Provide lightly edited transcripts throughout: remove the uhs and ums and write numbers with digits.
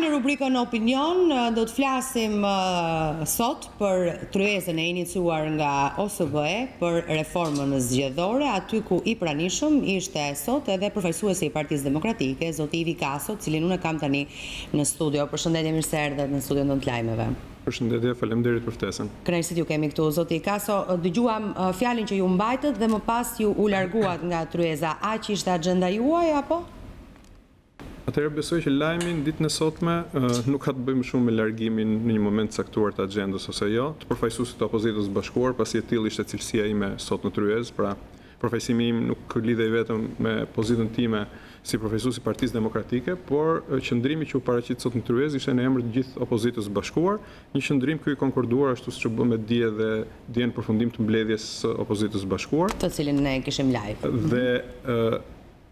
në rubrikën opinion do të flasim sot për tryezën e iniciuar nga OSBE për reformën zgjedhore, aty ku i pranishëm ishte sot edhe përfaqësuesi i Partisë Demokratike, zoti Ivi Kaso, cilin unë kam tani në studio. Përshëndetje, mirë se erdhët në studion tonë të lajmeve. Përshëndetje, faleminderit për ftesën. Kënaqësi ju kemi këtu, zoti Kaso. Dëgjuam fjalën që ju mbajtët dhe më pas ju u larguat nga tryeza. Aq ishte agjenda juaj apo? Atëherë besoj që lajmi në ditën e sotme nuk ka të bëjmë shumë me largimin në një moment caktuar të agjendës ose jo, të përfaqësuesit të opozitës bashkuar, pasi e tillë ishte cilësia ime sot në tryezë, pra përfaqësimi im nuk lidhej vetëm me pozitën time si përfaqësues i Partisë Demokratike, por qëndrimi që u paraqit sot në tryezë ishte në emër të gjithë opozitës bashkuar, një qëndrim ky i konkorduar ashtu siç u bë me dje dhe dje në përfundim të mbledhjes së opozitës bashkuar, të cilin ne kishim live. Dhe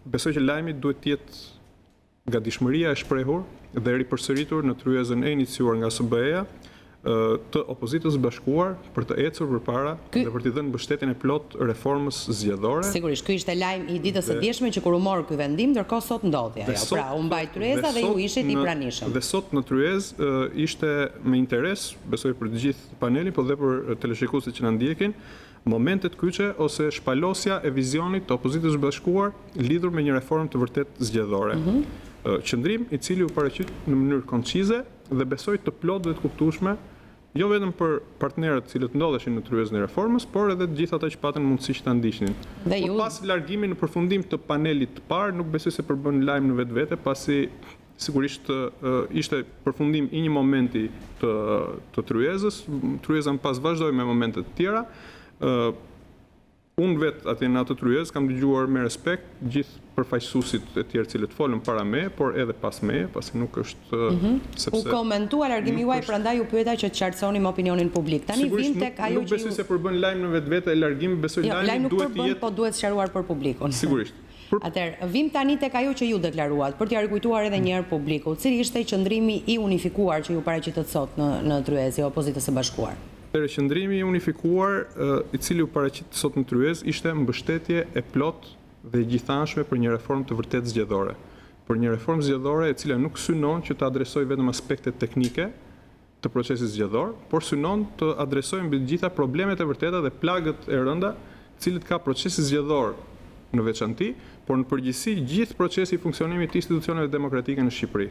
besoj që lajmi duhet të jetë gatishmëria e shprehur dhe ripërsëritur në tryezën e iniciuar nga SBE-ja të opozitës bashkuar për të ecur përpara dhe për t'i dhënë mbështetjen e plot reformës zgjedhore. Sigurisht, ky ishte lajm i ditës së dieshme që kur u mor ky vendim, ndërkohë sot ndodhi ajo. Pra, u mbaj tryeza dhe ju ishit i pranishëm. Dhe sot në tryezë ishte me interes, besoj për të gjithë panelin, por dhe për teleshikuesit që na ndjekin, momentet kyçe ose shpalosja e vizionit të opozitës bashkuar lidhur me një reformë të vërtet zgjedhore. Qëndrim i cili u paraqit në mënyrë koncize dhe besoj të plot dhe të kuptueshme, jo vetëm për partnerët cilët ndodheshin në tryezën e reformës, por edhe të gjithë ata që patën mundësi që ta ndiqnin. Por pas largimit në përfundim të panelit të parë, nuk besoj se përbën lajm në vetvete, pasi sigurisht ishte përfundim i një momenti të tryezës, tryeza më pas vazhdoi me momente të tjera. Unë vetë atje në atë tryezë kam dëgjuar me respekt gjithë përfaqësuesit e tjerë cilët folën para me, por edhe pas me, pasi nuk është sepse u komentua largimi juaj, prandaj ju pyeta që të qartësonim opinionin publik. Tani vim tek ajo që nuk besoj se përbën lajm në vetvete e largimit, besoj lajmi duhet të jetë, po duhet sqaruar për publikun. Sigurisht. Atëherë, vim tani tek ajo që ju deklaruat, për t'ia rikujtuar edhe një herë publikut, cili ishte qëndrimi i unifikuar që ju paraqitët sot në tryezë opozitës së bashkuar. Qëndrimi i unifikuar i cili u paraqit sot në tryezë ishte mbështetje e plot dhe gjithanshme për një reformë të vërtet zgjedhore. Për një reformë zgjedhore e cila nuk synon që të adresojë vetëm aspektet teknike të procesit zgjedhor, por synon të adresojë mbi të gjitha problemet e vërteta dhe plagët e rënda, të cilët ka procesi zgjedhor në veçanti, por në përgjithësi gjithë procesi i funksionimit të institucioneve demokratike në Shqipëri.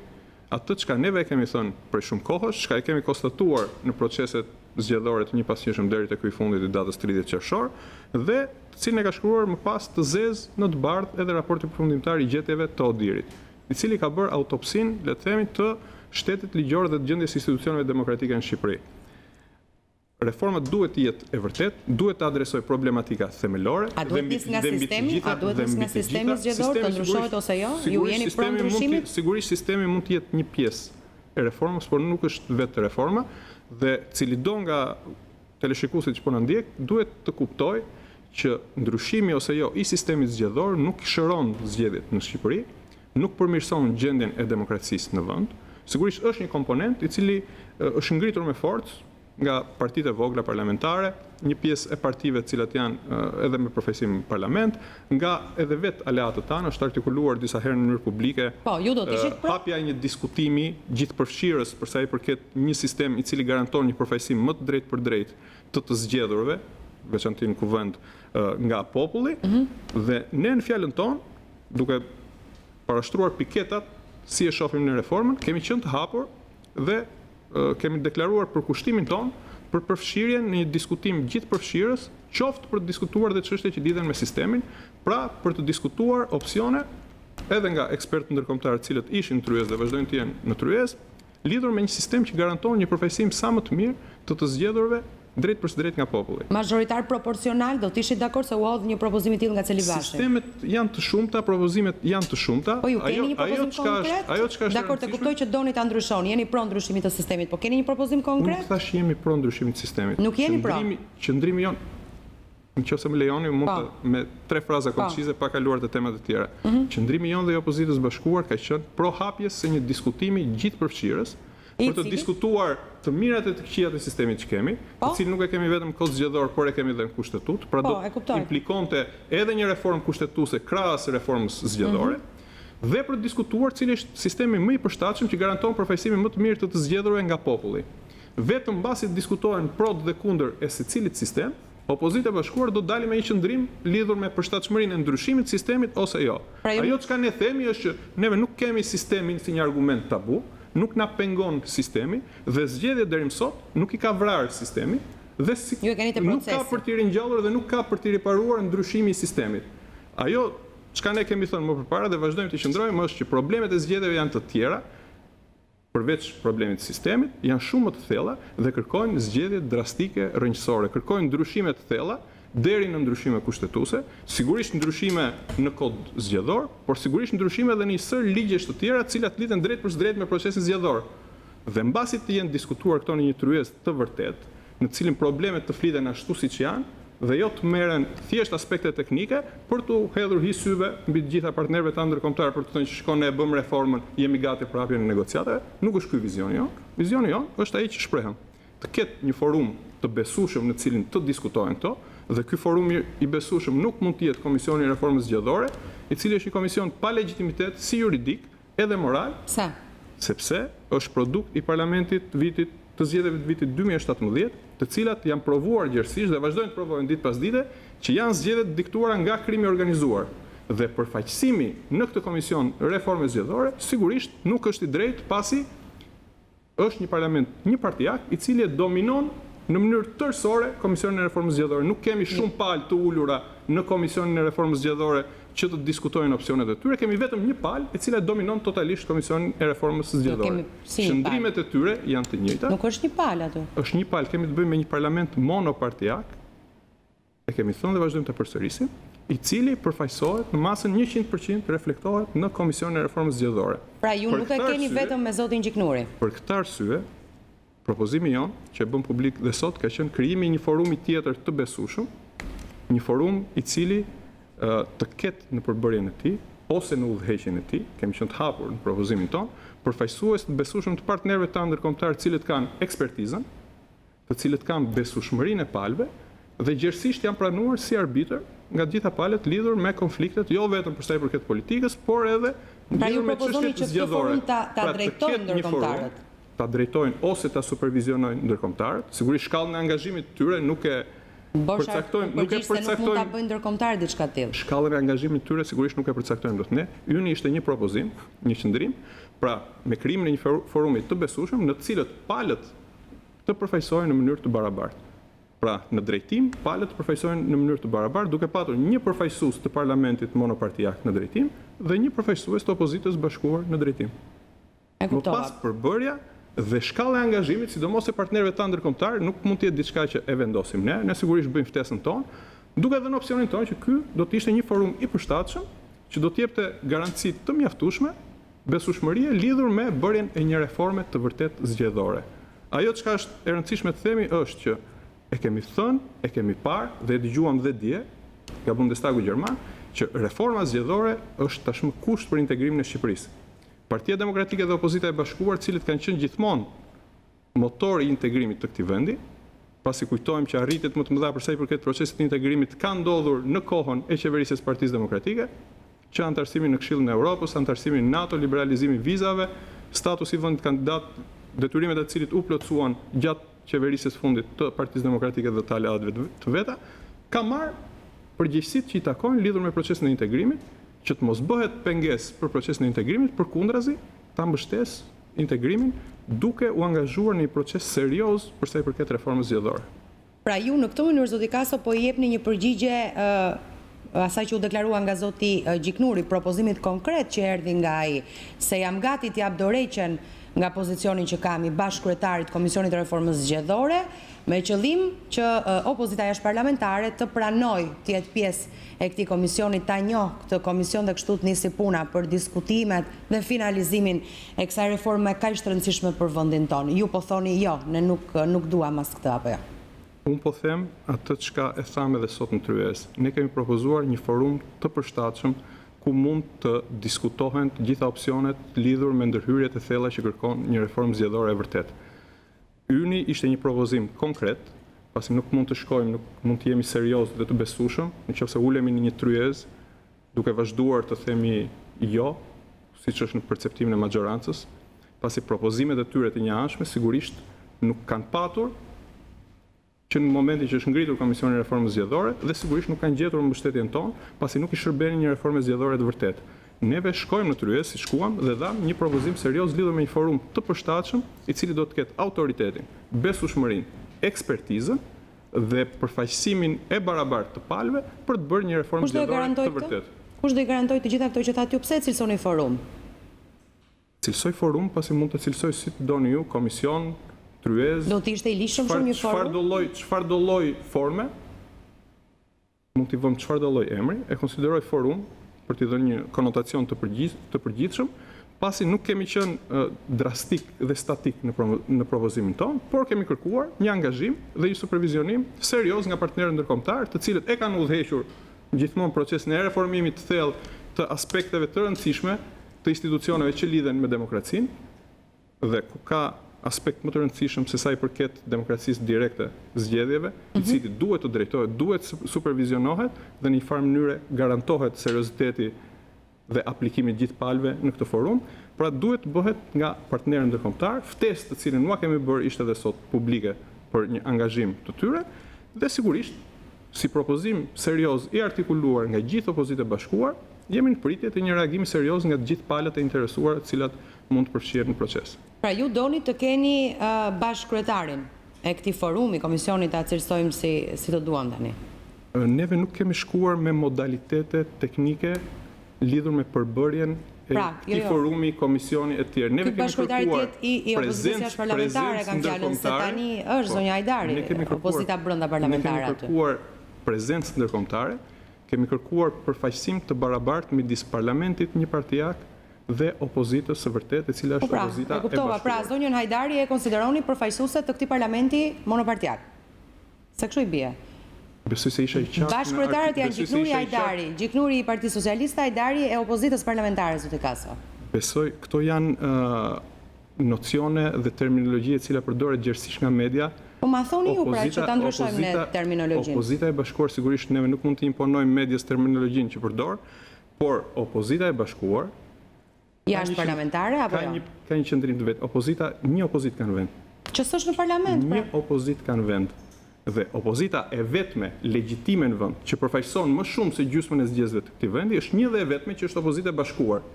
Atë çka neve e kemi thënë për shumë kohësh, çka e kemi konstatuar në proceset zgjedhore të njëpasgjeshëm deri tek ky fundit i datës 30 qershor dhe të cilin e ka shkruar më pas të zezë në të bardhë edhe raporti përfundimtar i gjetjeve të Odirit, i cili ka bërë autopsinë, le të themi, të shtetit ligjor dhe të gjendjes institucioneve demokratike në Shqipëri. Reforma duhet të jetë e vërtet, duhet të adresojë problematika themelore. A duhet nis nga sistemi? A duhet nis nga sistemi zgjedhor të ndryshohet ose jo? Ju jeni pro ndryshimit? Sigurisht sistemi mund të jetë një pjesë e reformës, por nuk është vetë reforma dhe cilido nga teleshikuesit që po na ndjek duhet të kuptojë që ndryshimi ose jo i sistemit zgjedhor nuk shëron zgjedhjet në Shqipëri, nuk përmirëson gjendjen e demokracisë në vend. Sigurisht është një komponent i cili është ngritur me forcë nga partitë e vogla parlamentare, një pjesë e partive të cilat janë edhe me përfaqësim në parlament, nga edhe vetë aleatët tanë është artikuluar disa herë në mënyrë publike. Po, ju do të ishit pro? Hapja e një diskutimi gjithëpërfshirës për sa i përket një sistem i cili garanton një përfaqësim më të drejtë për drejtë të zgjedhurve, veçanti në kuvend nga populli, dhe ne në fjalën tonë, duke parashtruar piketat si e shohim në reformën, kemi qenë të hapur dhe kemi deklaruar përkushtimin ton për përfshirjen në një diskutim gjithëpërfshirës, qoftë për të diskutuar dhe çështje që lidhen me sistemin, pra për të diskutuar opsione edhe nga ekspertë ndërkombëtar të cilët ishin në tryezë dhe vazhdojnë të jenë në tryezë, lidhur me një sistem që garanton një përfaqësim sa më të mirë të zgjedhurve drejt për drejt nga populli. Mazhoritar proporcional, do të ishit dakord se u hodh një propozim i tillë nga Celibashi? Sistemet janë të shumta, propozimet janë të shumta. Po ju keni një propozim konkret? Ajo çka është dakord, e kuptoj që doni ta ndryshoni, jeni pro ndryshimit të sistemit, po keni një propozim konkret? Unë thash jemi pro ndryshimit të sistemit. Nuk jeni pro? Qëndrimi jon, nëse më lejoni, mund të me 3 fraza koncize pa kaluar te temat e tjera. Qëndrimi jon dhe i opozitës bashkuar ka qenë pro hapjes së një diskutimi gjithëpërfshirës për të diskutuar të mirat e të këqijat e sistemit që kemi, të cilin nuk e kemi vetëm kod zgjedhor, por e kemi edhe në kushtetut, pra do implikonte edhe një reformë kushtetuese krahas reformës zgjedhore. dhe për të diskutuar cili është sistemi më i përshtatshëm që garanton përfaqësimin më të mirë të zgjedhurve nga populli. Vetëm mbasi të diskutohen pro dhe kundër e secilit sistem, opozita e bashkuar do të dalë me një qëndrim lidhur me përshtatshmërinë e ndryshimit të sistemit ose jo. Ajo çka ne themi është që neve nuk kemi sistemin si një argument tabu, nuk na pengon sistemi dhe zgjedhja deri më sot nuk i ka vrarë sistemi dhe nuk ka për t'i ringjallur dhe nuk ka për t'i riparuar ndryshimi i sistemit. Ajo çka ne kemi thënë më përpara dhe vazhdojmë të qëndrojmë është që problemet e zgjedhjeve janë të tjera, përveç problemit të sistemit, janë shumë më të thella dhe kërkojnë zgjedhje drastike rrënjësore, kërkojnë ndryshime të thella deri në ndryshime kushtetuese, sigurisht ndryshime në kod zgjedhor, por sigurisht ndryshime edhe në një sër ligjesh të tjera, të cilat lidhen drejt për drejt me procesin zgjedhor. Dhe mbasi të jenë diskutuar këto në një tryezë të vërtetë, në cilin problemet të fliten ashtu siç janë, dhe jo të merren thjesht aspekte teknike për të hedhur hy syve mbi të gjitha partnerëve tanë ndërkombëtar për të thënë që shkon ne e bëm reformën, jemi gati për hapjen e negociatave. Nuk është ky vizioni jon. Vizioni jon është ai që shprehem. Të ketë një forum të besueshëm në cilin të diskutohen këto, dhe ky forum i besueshëm nuk mund të jetë Komisioni i Reformës Zgjedhore, i cili është një komision pa legitimitet si juridik edhe moral, sepse është produkt i parlamentit të zgjedhjeve të vitit 2017, të cilat janë provuar gjerësisht dhe vazhdojnë të provojnë ditë pas dite, që janë zgjedhje të diktuara nga krimi organizuar. Dhe përfaqësimi në këtë komision Reformës Zgjedhore sigurisht nuk është i drejtë, pasi është një parlament një partijak i cili e dominon në mënyrë tërësore Komisionin e Reformës Zgjedhore. Nuk kemi shumë palë të ulura në Komisionin e Reformës Zgjedhore që të diskutojnë opsionet e tyre, kemi vetëm një palë e cila dominon totalisht Komisionin e Reformës Zgjedhore. Qëndrimet e tyre janë të njëjta. Nuk është një palë aty. Është një palë, kemi të bëjmë me një parlament monopartiak, e kemi thënë dhe vazhdojmë të përsërisim, i cili përfaqësohet në masën 100% reflektohet në Komisionin e Reformës Zgjedhore. Pra ju nuk e keni vetëm me zotin Gjiknuri. Për këtë arsye, propozimi jon që e bëm publik dhe sot ka qenë krijimi një forumi tjetër të besueshëm, një forum i cili të ketë në përbërjen e tij ose në udhëheqjen e tij, kemi qenë të hapur në propozimin ton, përfaqësues të besueshëm të partnerëve tanë ndërkombëtar, të cilët kanë ekspertizën, të cilët kanë besueshmërinë e palëve dhe gjerësisht janë pranuar si arbitër nga të gjitha palët lidhur me konfliktet, jo vetëm për sa i përket politikës, por edhe lidhur me çështjet zgjedhore. Ta drejtojnë ndërkombëtarët. Ta drejtojnë ose ta supervizionojnë ndërkombëtarët. Sigurisht shkallën e angazhimit të tyre nuk e përcaktojmë, nuk mund ta bëjnë ndërkombëtarët diçka të tillë. Shkallën e angazhimit të tyre sigurisht nuk e përcaktojmë dot ne. Yni ishte një propozim, një qëndrim, pra me krijimin e një forumi të besueshëm në të cilët palët të përfaqësohen në mënyrë të barabartë. Pra, në drejtim, palët të përfaqësohen në mënyrë të barabartë, duke patur një përfaqësues të parlamentit monopartiak në drejtim dhe një përfaqësues të opozitës bashkuar në drejtim. Më pas përbërja dhe shkalla e angazhimit, sidomos e partnerëve tanë ndërkombëtar, nuk mund të jetë diçka që e vendosim ne. Ne sigurisht bëjmë ftesën tonë, duke dhënë opsionin tonë që ky do të ishte një forum i përshtatshëm, që do të jepte garanci të mjaftueshme, besueshmërie lidhur me bërjen e një reforme të vërtet zgjedhore. Ajo çka është e rëndësishme të themi është që e kemi thënë, e kemi parë dhe e dëgjuam dhe dje nga Bundestagu gjerman, që reforma zgjedhore është tashmë kusht për integrimin e Shqipërisë. Partia Demokratike dhe opozita e bashkuar, cilët kanë qenë gjithmonë motori i integrimit të këtij vendi, pasi kujtojmë që arritjet më të mëdha për sa i përket procesit të integrimit kanë ndodhur në kohën e qeverisjes Partisë Demokratike, që antarësimi në Këshillin e Evropës, antarësimi në NATO, liberalizimi vizave, statusi i vendit kandidat, detyrimet e cilit u plotësuan gjatë qeverisjes fundit të Partisë Demokratike dhe të aleatëve të veta, ka marrë përgjegjësitë që i takojnë lidhur me procesin e integrimit, që të mos bëhet pengesë për procesin e integrimit, përkundrazi ta mbështes integrimin duke u angazhuar në një proces serioz për sa i përket reformës zgjedhore. Pra ju në këtë mënyrë, zoti Kaso, po i jepni një përgjigje asaj që u deklarua nga zoti Gjiknuri, propozimit konkret që erdhi nga ai, se jam gati të jap dorëheqjen nga pozicionin që kam i bashkëkryetarit Komisionit të Reformës Zgjedhore, me qëllim që opozita jashtëparlamentare të pranojë të jetë pjesë e këtij komisioni, ta njohë këtë komision dhe kështu të nisi puna për diskutimet dhe finalizimin e kësaj reforme kaq të rëndësishme për vendin tonë. Ju po thoni jo, ne nuk duam as këtë apo jo. Unë po them atë çka e tham edhe sot në tryezë. Ne kemi propozuar një forum të përshtatshëm ku mund të diskutohen të gjitha opsionet lidhur me ndërhyrjet e thella që kërkon një reformë zgjedhore e vërtetë. Yni ishte një propozim konkret, pasi nuk mund të shkojmë, nuk mund të jemi serioz dhe të besueshëm, nëse ulemi në një tryezë duke vazhduar të themi jo siç është në perceptimin e maxhorancës, pasi propozimet e tyre të njëanshme sigurisht nuk kanë patur që në momentin që është ngritur Komisioni i Reformës Zgjedhore dhe sigurisht nuk kanë gjetur mbështetjen tonë, pasi nuk i shërbenin një reforme zgjedhore të vërtetë. Neve shkojmë në tryezë, si shkuam dhe dham një propozim serioz lidhur me një forum të përshtatshëm, i cili do të ketë autoritetin, besueshmërinë, ekspertizën dhe përfaqësimin e barabartë të palëve për të bërë një reformë zgjedhore të vërtetë. Kush do i garantoj të gjitha këto që thatë ju, pse cilësoni forum? Cilësoj forum pasi mund të cilësoj si të doni ju, komision, tryezë. Do të ishte i lishëm shumë një forum? Çfarë do lloj forme, mund t'i vëmë çfarë do lloj emri, e konsideroj forum për t'i dhënë një konotacion të përgjithshëm, pasi nuk kemi qenë drastik dhe statik në propozimin tonë, por kemi kërkuar një angazhim dhe një supervizionim serioz nga partnerët ndërkombëtar, të cilët e kanë udhëhequr gjithmonë procesin e reformimit të thellë të aspekteve të rëndësishme të institucioneve që lidhen me demokracinë dhe ku ka aspekt më të rëndësishëm se sa i përket demokracisë direkte zgjedhjeve, i cili duhet të drejtohet, duhet supervizionohet dhe në një farë mënyre garantohet serioziteti dhe aplikimi i gjithë palëve në këtë forum, pra duhet të bëhet nga partnerë ndërkombëtar, ftesë të cilën nuk kemi bërë ishte edhe sot publike për një angazhim të tyre dhe sigurisht si propozim serioz i artikuluar nga gjithë opozitë e bashkuar, jemi në pritje të një reagimi serioz nga të gjithë palët e interesuar të cilat mund të përfshihen në proces. Pra ju doni të keni bashkëkryetarin e këtij forumi, komisionit ta cilësojmë si të duam tani. Neve nuk kemi shkuar me modalitete teknike lidhur me përbërjen e këtij forumi, komisioni e tjerë. Neve kemi kërkuar i opozitës jashtëparlamentare, kanë fjalën se tani është zonja Hajdari, opozita brenda parlamentare aty. Ne kemi kërkuar prezencë ndërkombëtare, kemi kërkuar përfaqësim të barabartë midis parlamentit një-partijak dhe opozitës së vërtetë, e cila është opozita e bashkuar. Pra, zonjën Hajdari e konsideroni përfaqësuese të këtij parlamenti monopartiak. Se kështu i bie. Besoj se isha i qartë. Bashkëkryetarët janë Gjiknuri Hajdari, Gjiknuri i Partisë Socialiste Hajdari e opozitës parlamentare zoti Kaso. Besoj këto janë nocione dhe terminologji e cila përdoret gjerësisht nga media. Po ma thoni ju pra që ta ndryshojmë ne terminologjinë. Opozita e bashkuar sigurisht neve nuk mund të imponojmë medias terminologjinë që përdor, por opozita e bashkuar jashtë parlamentare apo jo? Ka një qëndrim të vetë. Një opozitë kanë vend. Që s'është në parlament, pra? Një opozitë kanë vend. Dhe opozita e vetme legjitime në vend, që përfaqëson më shumë se gjysmën e zgjedhësve të këtij vendi, është një dhe e vetme që është opozita e bashkuar.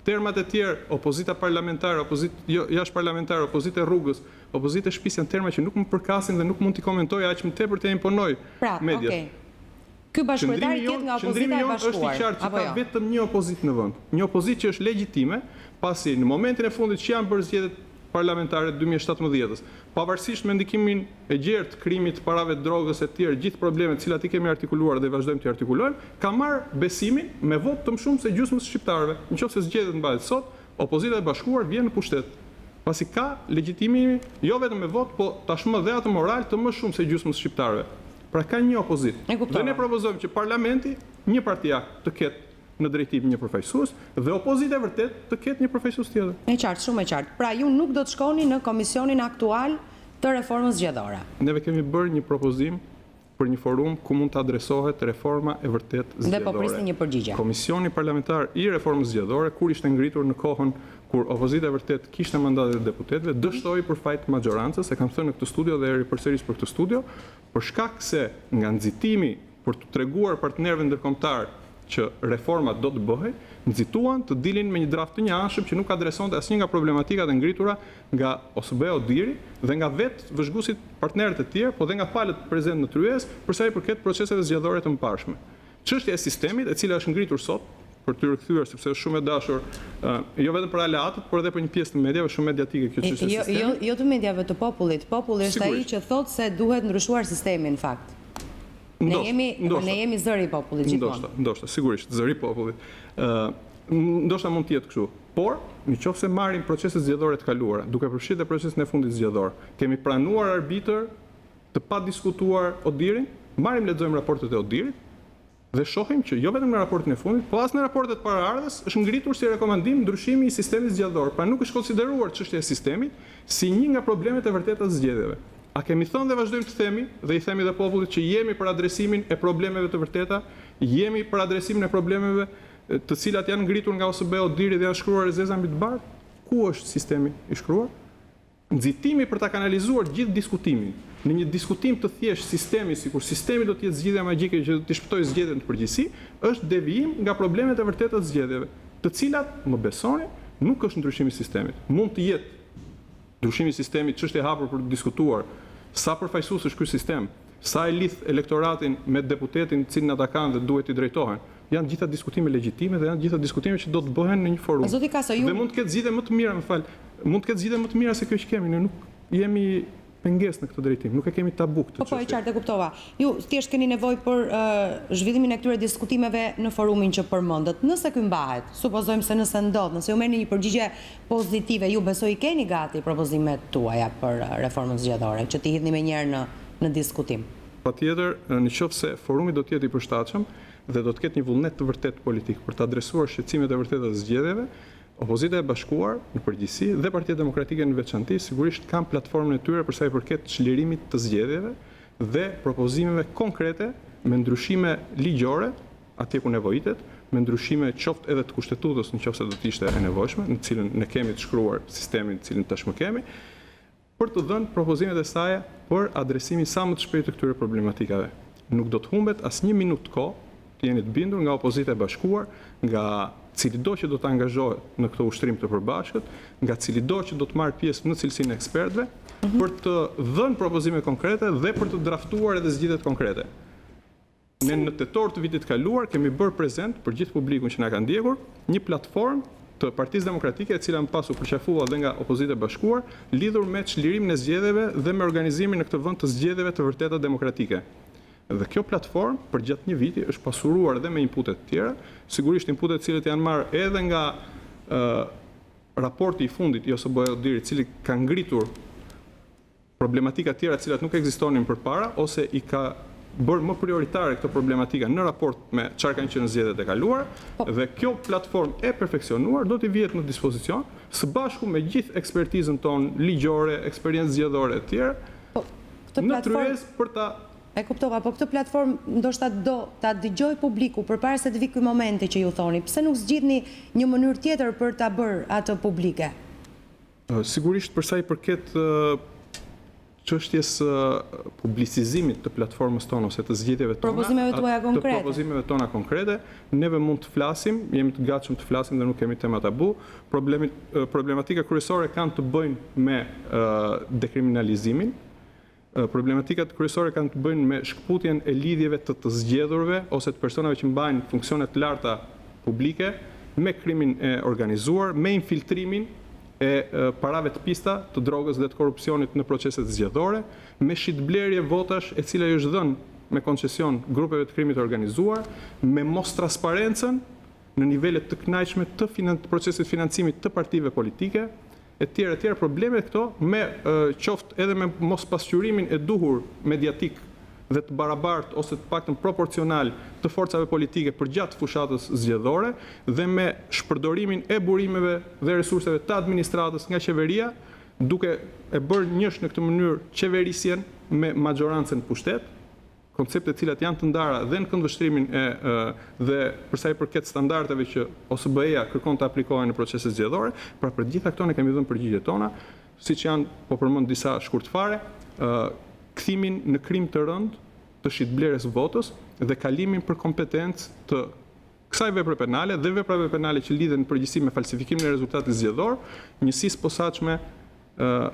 Termat e tjerë, opozita parlamentare, opozitë jashtë parlamentare, opozitë e rrugës, opozitë e shtëpisë janë terma që nuk më përkasin dhe nuk mund t'i komentoj aq më tepër të imponoj mediat. Pra, ky bashkëkryetari tjetë nga opozita e bashkuar. Është i qartë që ka vetëm një opozitë në vend. Një opozitë që është legjitime, pasi në momentin e fundit që janë bërë zgjedhjet parlamentare 2017-ës, pavarësisht me ndikimin e gjerë të krimit, të parave të drogës e tjerë, gjithë problemet cilat i kemi artikuluar dhe vazhdojmë të artikulojmë, ka marrë besimin me votë të më shumë se gjysmës shqiptarëve. Nëse zgjedhjet mbahet sot, opozita e bashkuar vjen në pushtet. Pasi ka legjitimin jo vetëm me votë, po tashmë dhe atë moral të më shumë se gjysmës shqiptarëve. Pra ka një opozitë. Dhe ne propozojmë që parlamenti një partijak të ketë në drejtim një përfaqësues dhe opozita e vërtet të ketë një përfaqësues tjetër. E qartë, shumë e qartë. Pra ju nuk do të shkoni në komisionin aktual të reformës zgjedhore. Neve kemi bërë një propozim për një forum ku mund të adresohet reforma e vërtet zgjedhore. Dhe po prisni një përgjigje. Komisioni parlamentar i reformës zgjedhore, kur ishte ngritur në kohën kur opozita e vërtet kishte mandatet e deputetëve, dështoi për fajt maxhorancës, e kam thënë në këtë studio dhe ripërsëris për këtë studio, për shkak se nga nxitimi për të treguar partnerëve ndërkombëtar që reformat do të bëhej, nxituan të dilin me një draft të njëanshëm që nuk adresonte asnjë nga problematikat e ngritura nga OSB-o Deri dhe nga vetë vëzhguesit partnerët e tjerë, po dhe nga palët prezent në tryezë për sa i përket proceseve zgjedhore të mëparshme. Çështja e sistemit, e cila është ngritur sot për të rikthyer sepse është shumë e dashur, jo vetëm për aleatët, por edhe për një pjesë të mediave shumë mediatike kjo çështje e sistemit. Jo të mediave të popullit. Populli është ai që thotë se duhet ndryshuar sistemi në fakt. Ne jemi zëri i popullit gjithmonë. Ndoshta, sigurisht, zëri i popullit. Ndoshta mund të jetë kështu. Por, nëse marrim proceset zgjedhore të kaluara, duke përfshirë dhe procesin e fundit zgjedhor, kemi pranuar arbitër të pa diskutuar Odirin, lexojmë raportet e Odirit dhe shohim që jo vetëm në raportin e fundit, po as në raportet paraardhës është ngritur si rekomandim ndryshimi i sistemit zgjedhor. Pra nuk është konsideruar çështja e sistemit si një nga problemet e vërteta të zgjedhjeve. A kemi thënë dhe vazhdojmë të themi, dhe i themi dhe popullit që jemi për adresimin e problemeve të vërteta, jemi për adresimin e problemeve të cilat janë ngritur nga OSBE-u, deri dhe janë shkruar zeza mbi të bardhë, ku është sistemi i shkruar? Nxitimi për ta kanalizuar gjithë diskutimin. Në një diskutim të thjesht sistemi, sikur sistemi do të jetë zgjidhja magjike që do të shpëtojë zgjedhjen në përgjithësi, është devijim nga problemet e vërteta të zgjedhjeve, të cilat, më besoni, nuk është ndryshimi i sistemit. Mund të jetë ndryshimi i sistemit çështje e hapur për të diskutuar sa përfaqësues është ky sistem, sa e lidh elektoratin me deputetin i cili ata kanë dhe duhet i drejtohen. Janë gjitha diskutime legjitime dhe janë gjitha diskutime që do të bëhen në një forum. Zoti Kaso, Dhe mund të ketë zgjidhje më të mira, mund të ketë zgjidhje më të mira se kjo që kemi, ne nuk jemi pengesë në këtë drejtim, nuk e kemi tabu këtë çështje. Po, e qartë e kuptova. Ju thjesht keni nevojë për zhvillimin e këtyre diskutimeve në forumin që përmendët. Nëse ky mbahet, supozojmë se nëse ndodh, nëse ju merrni një përgjigje pozitive, ju besoj i keni gati propozimet tuaja për reformën zgjedhore, që t'i hidhni menjëherë në diskutim. Patjetër, nëse forumi do të jetë i përshtatshëm dhe do të ketë një vullnet të vërtet politik për të adresuar shqetësimet e vërteta të zgjedhjeve, opozita e bashkuar në përgjithësi dhe Partia Demokratike në veçantë sigurisht kanë platformën e tyre për sa i përket çlirimit të zgjedhjeve dhe propozimeve konkrete me ndryshime ligjore atje ku nevojitet, me ndryshime qoftë edhe të kushtetutës nëse do të ishte e nevojshme, në cilën ne kemi të shkruar sistemin të cilin tashmë kemi, për të dhënë propozimet e saj për adresimin sa më të shpejtë të këtyre problematikave. Nuk do të humbet as një minutë kohë, të jeni të bindur nga opozita e bashkuar, nga cili do që do të angazhohet në këtë ushtrim të përbashkët, nga cili do që do të marrë pjesë në cilësinë e ekspertëve, për të dhënë propozime konkrete dhe për të draftuar edhe zgjidhjet konkrete. Ne në tetor të vitit kaluar kemi bërë prezent për gjithë publikun që na ka ndjekur një platformë të Partisë Demokratike, e cila më pas u përqafua dhe nga opozita e bashkuar, lidhur me çlirimin e zgjedhjeve dhe me organizimin në këtë vend të zgjedhjeve të vërteta demokratike. Dhe kjo platformë për gjatë një viti është pasuruar edhe me inputet të tjera, sigurisht inputet cilët janë marrë edhe nga raporti i fundit i OSBE-u deri, i cili ka ngritur problematika të tjera të cilat nuk ekzistonin përpara ose i ka bërë më prioritare këtë problematika në raport me çfarë kanë qenë zgjedhjet e kaluara, dhe kjo platformë e perfeksionuar do t'i vihet në dispozicion së bashku me gjithë ekspertizën tonë ligjore, eksperiencë zgjedhore të tjera, në tryezë për ta. E kuptova, po këtë platformë ndoshta do ta dëgjoj publiku përpara se të vi ky momenti që ju thoni. Pse nuk zgjidhni një mënyrë tjetër për ta bërë atë publike? Sigurisht për sa i përket çështjes publicizimit të platformës tonë ose të zgjedhjeve tona, propozimeve tona konkrete, neve mund të flasim, jemi të gatshëm të flasim dhe nuk kemi tema tabu. Problematika kryesore kanë të bëjnë me dekriminalizimin. Problematikat kryesore kanë të bëjnë me shkputjen e lidhjeve të zgjedhurve ose të personave që mbajnë funksione të larta publike me krimin e organizuar, me infiltrimin e parave të pista, të drogës dhe të korrupsionit në proceset zgjedhore, me shitblerje votash e cila i është dhënë me koncesion grupeve të krimit të organizuar, me mos transparencën në nivelet të kënaqshme të procesit financimit të partive politike, e tjera probleme këto me qoftë edhe me mos pasqyrimin e duhur mediatik dhe të barabartë ose të paktën proporcional të forcave politike për gjatë fushatës zgjedhore dhe me shpërdorimin e burimeve dhe resurseve të administratës nga qeveria, duke e bërë njësh në këtë mënyrë qeverisjen me majorancën pushtet, koncepte të cilat janë të ndara dhe në këndvështrimin dhe përsa i përket standardeve që OSBE-ja kërkon të aplikohen në proceset zgjedhore, pra për gjitha këto ne kemi dhënë përgjigjet tona, siç janë, po përmend disa shkurtfare, kthimin në krim të rënd të shitblerjes votës dhe kalimin për kompetencë të kësaj vepre penale dhe veprave penale që lidhen në përgjithësi me falsifikimin e rezultatit zgjedhor, njësisë posaçme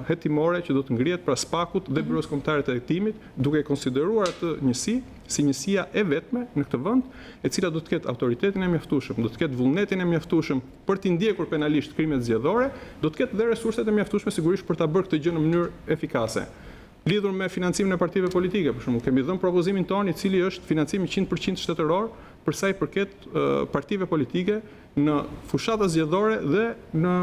hetimore që do të ngrihet pra SPAK-ut dhe Byros Kombëtare të Hetimit, duke konsideruar atë njësi si njësia e vetme në këtë vend, e cila do të ketë autoritetin e mjaftueshëm, do të ketë vullnetin e mjaftueshëm për të ndjekur penalisht krimet zgjedhore, do të ketë dhe resurset e mjaftueshme sigurisht për ta bërë këtë gjë në mënyrë efikase. Lidhur me financimin e partive politike, për shembull, kemi dhënë propozimin tonë i cili është financimi 100% shtetëror për sa i përket partive politike në fushata zgjedhore dhe në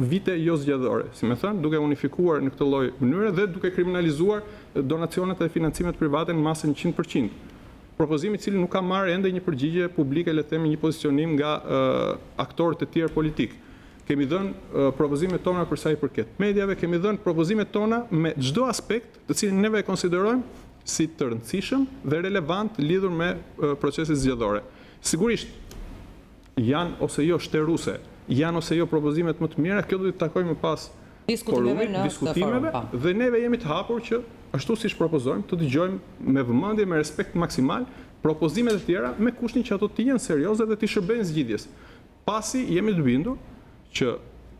vite jo zgjedhore, si më thënë, duke unifikuar në këtë lloj mënyre dhe duke kriminalizuar donacionet dhe financimet private në masën 100%. Propozimi i cili nuk ka marrë ende një përgjigje publike, le të themi një pozicionim nga aktorët e tjerë politik. Kemi dhënë propozimet tona për sa i përket mediave, kemi dhënë propozimet tona me çdo aspekt të cilin neve e konsiderojmë si të rëndësishëm dhe relevant lidhur me proceset zgjedhore. Sigurisht, janë ose jo shteruse, janë ose jo propozimet më të mira, kjo do të takojmë më pas diskutimeve dhe neve jemi të hapur që ashtu siç propozojmë të dëgjojmë me vëmendje, me respekt maksimal propozimet e tjera me kushtin që ato të jenë serioze dhe të shërbejnë zgjidhjes. Pasi jemi të bindur që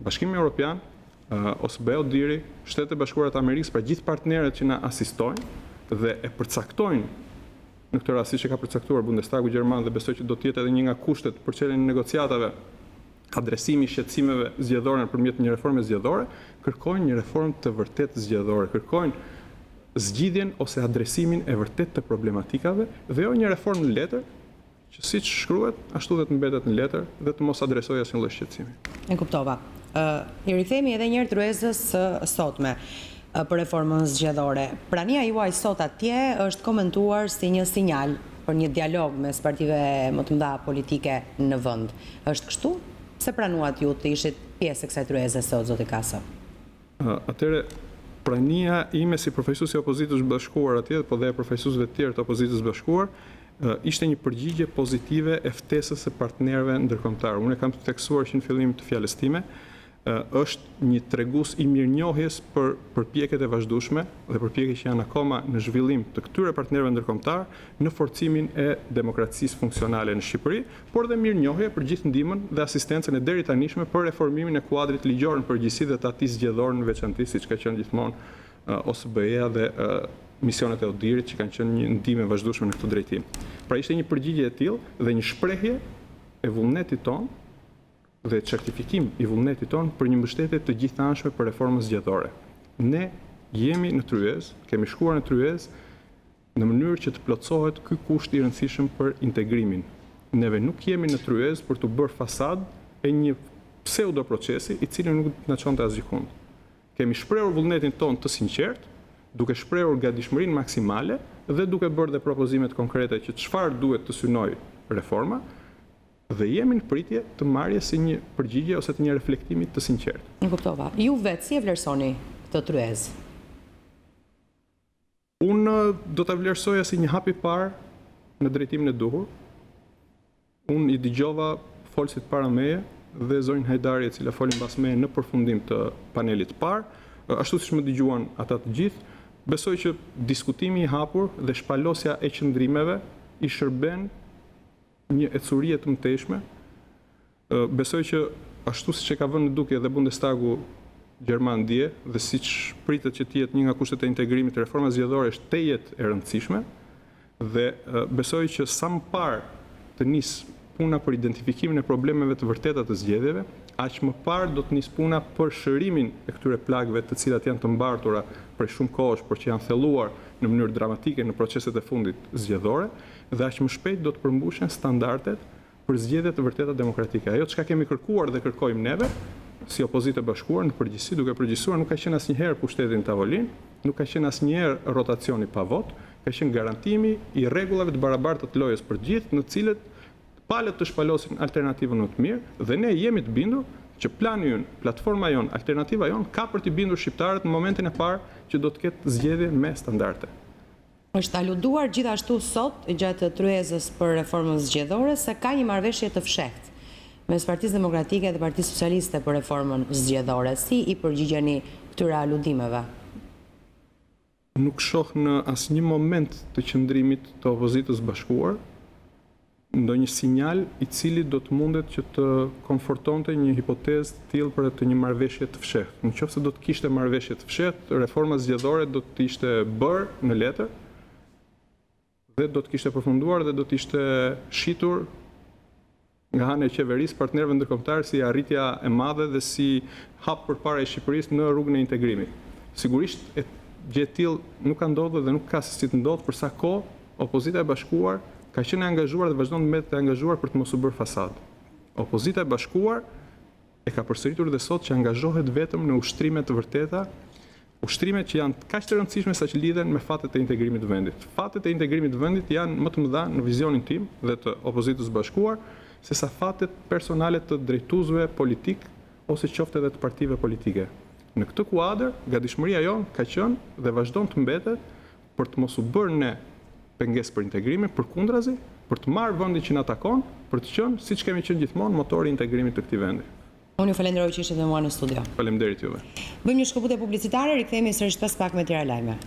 Bashkimi Evropian, OSBE-u, deri, Shtetet e Bashkuara të Amerikës, pra gjithë partnerët që na asistojnë dhe e përcaktojnë në këtë rast siç e ka përcaktuar Bundestagu gjerman dhe besoj që do të jetë edhe një nga kushtet për çeljen e negociatave, adresimi i shqetësimeve zgjedhore nëpërmjet një reforme zgjedhore, kërkojnë një reformë të vërtetë zgjedhore, kërkojnë zgjidhjen ose adresimin e vërtetë të problematikave dhe jo një reformë në letër, që siç shkruhet, ashtu dhe të mbetet në letër dhe të mos adresojë asnjë lloj shqetësimi. E kuptova. I rikthehemi edhe një herë tryezës sotme për reformën zgjedhore. Prania juaj sot atje është komentuar si një sinjal për një dialog mes partive më të mëdha politike në vend. Është kështu? Pse pranuat ju të ishit pjesë e kësaj tryeze sot, zoti Kaso? Atëre, prania ime si përfaqësues i opozitës bashkuar atje, po dhe përfaqësuesve të tjerë të opozitës bashkuar, ishte një përgjigje pozitive e ftesës së partnerëve ndërkombëtar. Unë kam tekstuar që në fillim të fjalës time, është një tregues i mirënjohjes për përpjekjet e vazhdueshme dhe përpjekjet që janë akoma në zhvillim të këtyre partnerëve ndërkombëtar në forcimin e demokracisë funksionale në Shqipëri, por dhe mirënjohje për gjithë ndihmën dhe asistencën e deri tanishme për reformimin e kuadrit ligjor në përgjithësi dhe të atij zgjedhor në veçantë, siç ka qenë gjithmonë OSBE-ja dhe misionet e Derit që kanë qenë një ndihmë e vazhdueshme në këtë drejtim. Pra ishte një përgjigje e tillë dhe një shprehje e vullnetit tonë dhe certifikim i vullnetit tonë për një mbështetje të gjithëanshme për reformën zgjedhore. Ne jemi në tryezë, kemi shkuar në tryezë në mënyrë që të plotësohet ky kusht i rëndësishëm për integrimin. Neve nuk jemi në tryezë për të bërë fasadë e një pseudo procesi i cili nuk na çonte asgjë. Kemi shprehur vullnetin tonë të sinqert, duke shprehur gatishmërinë maksimale dhe duke bërë dhe propozimet konkrete që çfarë duhet të synojë reforma. Dhe jemi në pritje të marrje si një përgjigje ose të një reflektimi të sinqert. Në kuptova. Ju vetë si e vlerësoni këtë tryezë? Unë do ta vlerësoja si një hap i parë në drejtimin e duhur. Unë i dëgjova folësit para meje dhe zonjën Hajdari e cila foli mbas meje në përfundim të panelit të parë, ashtu siç më dëgjuan ata të gjithë, besoj që diskutimi i hapur dhe shpalosja e qëndrimeve i shërben një ecurie të mëtejshme. Besoj që ashtu siç e ka vënë në dukje dhe Bundestagu gjerman dje dhe siç pritet që të jetë një nga kushtet e integrimit të reformës zgjedhore është tejet e rëndësishme dhe besoj që sa më parë të nis puna për identifikimin e problemeve të vërteta të zgjedhjeve, aq më parë do të nis puna për shërimin e këtyre plagëve të cilat janë të mbartura prej shumë kohësh, por që janë thelluar në mënyrë dramatike në proceset e fundit zgjedhore dhe aq më shpejt do të përmbushen standardet për zgjedhje të vërteta demokratike. Ajo çka kemi kërkuar dhe kërkojmë neve si opozitë e bashkuar në përgjithësi, duke përgjithësuar, nuk ka qenë asnjëherë pushteti në tavolinë, nuk ka qenë asnjëherë rotacioni pa votë, ka qenë garantimi i rregullave të barabarta të lojës për gjithë, në cilët palët të shpalosin alternativën më të mirë dhe ne jemi të bindur që plani ynë, platforma jonë, alternativa jonë ka për të bindur shqiptarët në momentin e parë që do të ketë zgjedhje me standarde. Është aluduar gjithashtu sot gjatë tryezës për reformën zgjedhore se ka një marrëveshje të fshehtë mes Partisë Demokratike dhe Partisë Socialiste për reformën zgjedhore. Si i përgjigjeni këtyre aludimeve? Nuk shoh në asnjë moment të qëndrimit të opozitës bashkuar ndonjë sinjal i cili do të mundet që të konfortonte një hipotezë të tillë për të një marrëveshje të fshehtë. Nëse do të kishte marrëveshje të fshehtë, reforma zgjedhore do të ishte bërë në letër dhe do të kishte përfunduar dhe do të ishte shitur nga ana e qeverisë, partnerëve ndërkombëtar si arritja e madhe dhe si hap përpara e Shqipërisë në rrugën e integrimit. Sigurisht gjë e tillë nuk ka ndodhur dhe nuk ka se si të ndodhë për sa kohë opozita e bashkuar ka qenë e angazhuar dhe vazhdon të mbetet e angazhuar për të mos u bërë fasadë. Opozita e bashkuar e ka përsëritur dhe sot që angazhohet vetëm në ushtrime të vërteta, ushtrime që janë kaq të rëndësishme sa që lidhen me fatet e integrimit të vendit. Fatet e integrimit të vendit janë më të mëdha në vizionin tim dhe të opozitës bashkuar se sa fatet personale të drejtuesve politik ose qoftë edhe të partive politike. Në këtë kuadër, gatishmëria jonë ka qenë dhe vazhdon të mbetet për të mos u bërë ne pengesë për integrimin, përkundrazi, për të marrë vendin që na takon, për të qenë, siç kemi qenë gjithmonë, motori i integrimit të këtij vendi. Unë ju falenderoj që ishte me mua në studio. Faleminderit juve. Bëjmë një shkëputje publicitare, rikthehemi sërish pas pak me tjera lajme.